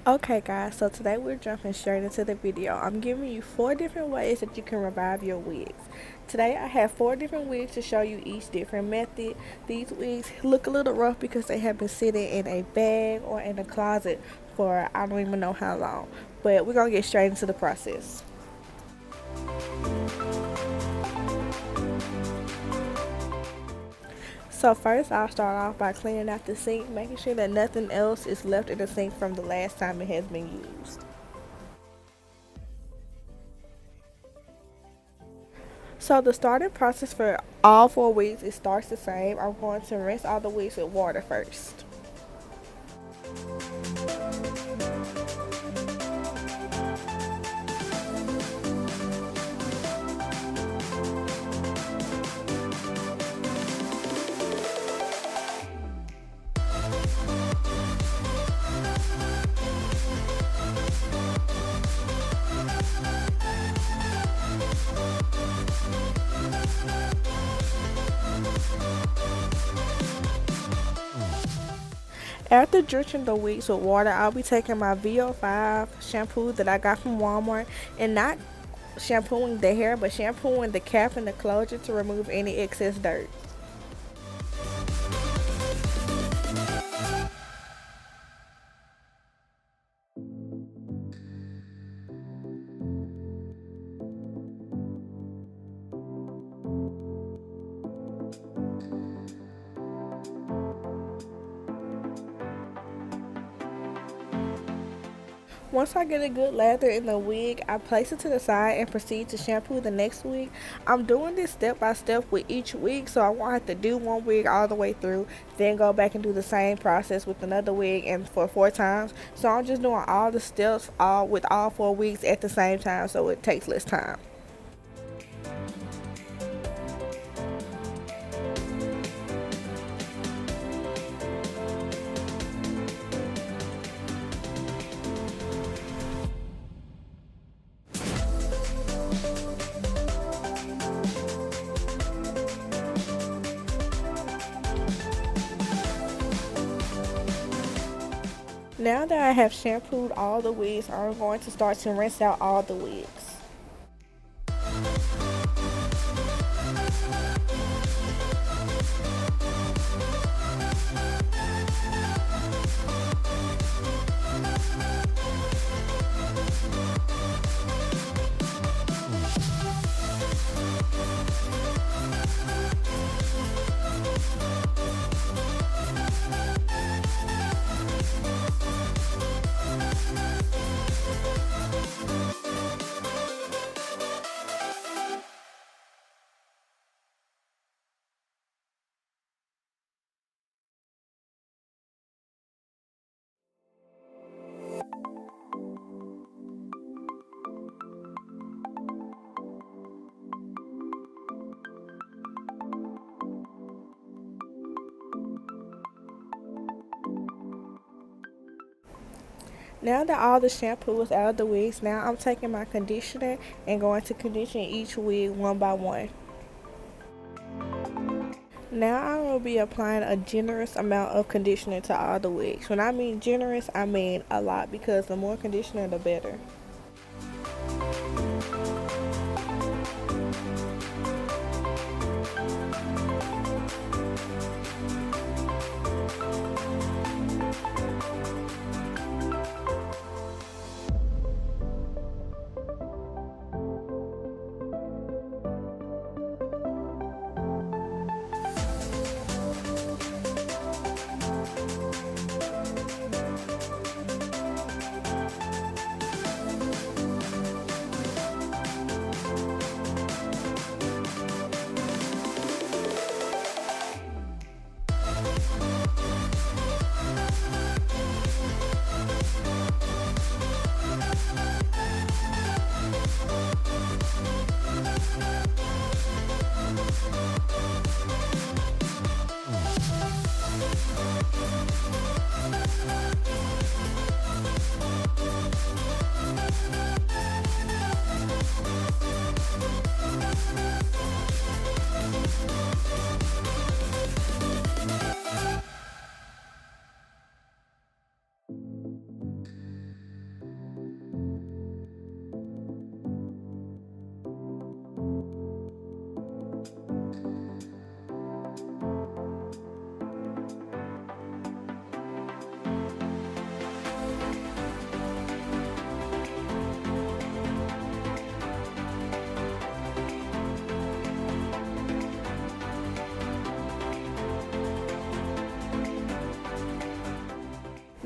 Okay guys, so today we're jumping straight into the video. I'm giving you 4 different ways that you can revive your wigs. Today I have 4 different wigs to show you each different method. These wigs look a little rough because they have been sitting in a bag or in a closet for I don't even know how long. But we're going to get straight into the process. So first I'll start off by cleaning out the sink, making sure that nothing else is left in the sink from the last time it has been used. So the starting process for all 4 weeks, it starts the same. I'm going to rinse all the wigs with water first. After drenching the wigs with water, I'll be taking my VO5 shampoo that I got from Walmart and not shampooing the hair, but shampooing the cap and the closure to remove any excess dirt. Once I get a good lather in the wig, I place it to the side and proceed to shampoo the next wig. I'm doing this step by step with each wig, so I won't have to do one wig all the way through, then go back and do the same process with another wig and for 4 times. So I'm just doing all the steps all with all 4 wigs at the same time, so it takes less time. Now that I have shampooed all the wigs, I'm going to start to rinse out all the wigs. Now that all the shampoo is out of the wigs, now I'm taking my conditioner and going to condition each wig one by one. Now I will be applying a generous amount of conditioner to all the wigs. When I mean generous, I mean a lot because the more conditioner, the better.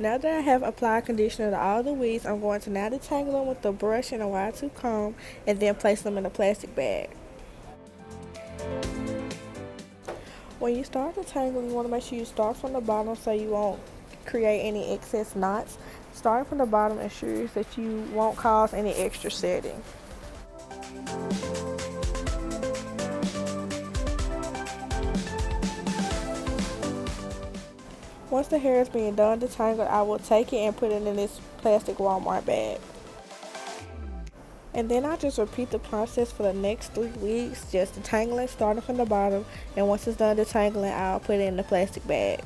Now that I have applied conditioner to all the wigs, I'm going to now detangle them with the brush and a wide tooth comb and then place them in a plastic bag. When you start detangling, you want to make sure you start from the bottom so you won't create any excess knots. Starting from the bottom ensures that you won't cause any extra setting. Once the hair is being done detangled, I will take it and put it in this plastic Walmart bag. And then I'll just repeat the process for the next 3 weeks, just detangling, starting from the bottom, and once it's done detangling, I'll put it in the plastic bag.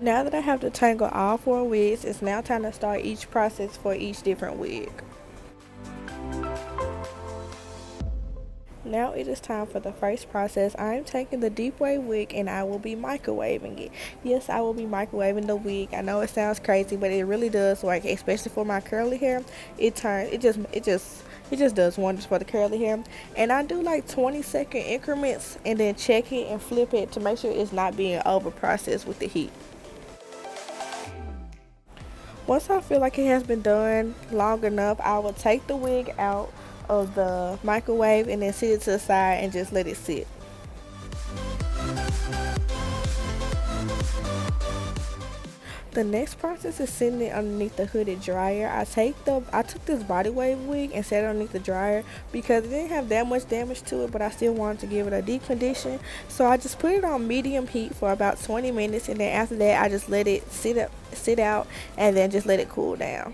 Now that I have detangled all 4 wigs, it's now time to start each process for each different wig. Now it is time for the first process. I am taking the deep wave wig and I will be microwaving it. Yes, I will be microwaving the wig. I know it sounds crazy, but it really does work, especially for my curly hair. It just does wonders for the curly hair. And I do like 20-second increments and then check it and flip it to make sure it's not being over processed with the heat. Once I feel like it has been done long enough, I will take the wig out of the microwave and then sit it to the side and just let it sit. The next process is sitting it underneath the hooded dryer. I took this body wave wig and set it underneath the dryer because it didn't have that much damage to it, but I still wanted to give it a deep condition. So I just put it on medium heat for about 20 minutes, and then after that I just let it sit out and then just let it cool down.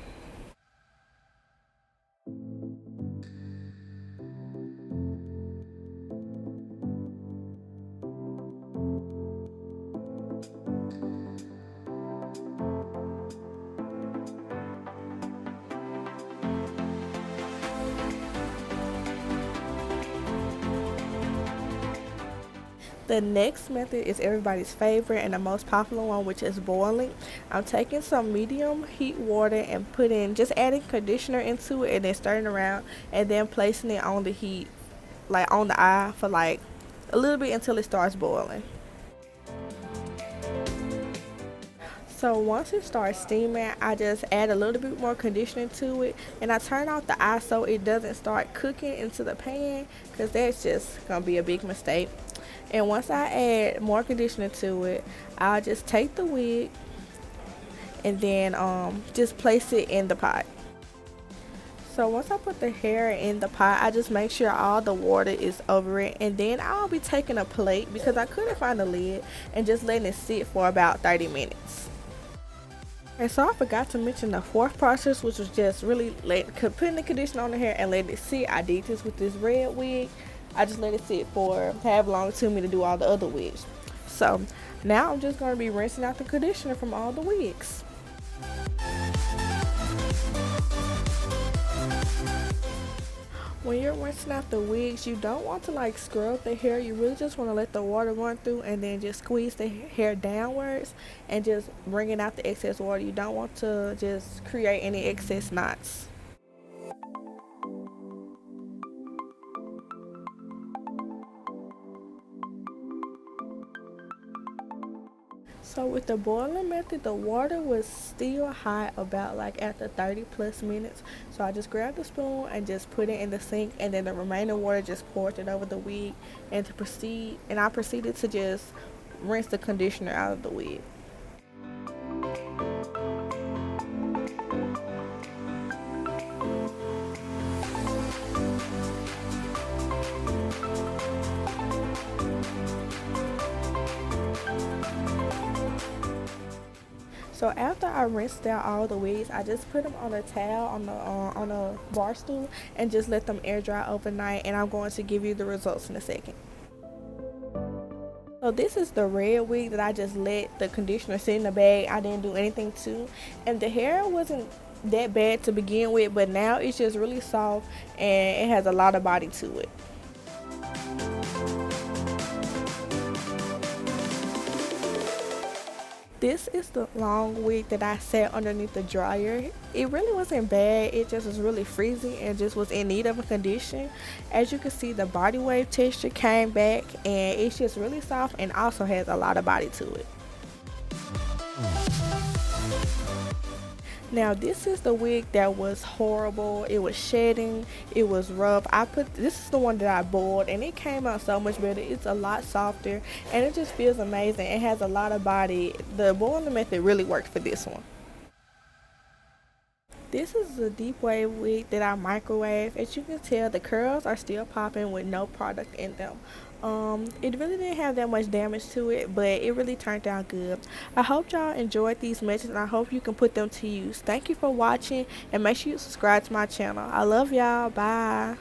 The next method is everybody's favorite and the most popular one, which is boiling. I'm taking some medium heat water and just adding conditioner into it and then stirring around and then placing it on the heat, like on the eye for like a little bit until it starts boiling. So once it starts steaming, I just add a little bit more conditioner to it and I turn off the eye so it doesn't start cooking into the pan because that's just going to be a big mistake. And once I add more conditioner to it, I'll just take the wig and then just place it in the pot. So once I put the hair in the pot, I just make sure all the water is over it, and then I'll be taking a plate because I couldn't find a lid and just letting it sit for about 30 minutes. And so I forgot to mention the fourth process, which was just really putting the conditioner on the hair and letting it sit. I did this with this red wig. I just let it sit for however long it took me to do all the other wigs. So now I'm just going to be rinsing out the conditioner from all the wigs. When you're rinsing out the wigs, you don't want to like scrub the hair. You really just want to let the water run through and then just squeeze the hair downwards and just bringing out the excess water. You don't want to just create any excess knots. So with the boiling method, the water was still hot about like after 30 plus minutes. So I just grabbed the spoon and just put it in the sink, and then the remaining water just poured it over the wig, and I proceeded to just rinse the conditioner out of the wig. So after I rinsed out all the wigs, I just put them on a towel on a bar stool and just let them air dry overnight. And I'm going to give you the results in a second. So this is the red wig that I just let the conditioner sit in the bag. I didn't do anything to, and the hair wasn't that bad to begin with, but now it's just really soft and it has a lot of body to it. This is the long wig that I sat underneath the dryer. It really wasn't bad. It just was really freezing and just was in need of a condition. As you can see, the body wave texture came back and it's just really soft and also has a lot of body to it. Now this is the wig that was horrible. It was shedding, it was rough. This is the one that I boiled and it came out so much better. It's a lot softer and it just feels amazing. It has a lot of body. The boiling method really worked for this one. This is a deep wave wig that I microwave. As you can tell, the curls are still popping with no product in them. It really didn't have that much damage to it, but it really turned out good. I hope y'all enjoyed these methods and I hope you can put them to use. Thank you for watching and make sure you subscribe to my channel. I love y'all. Bye.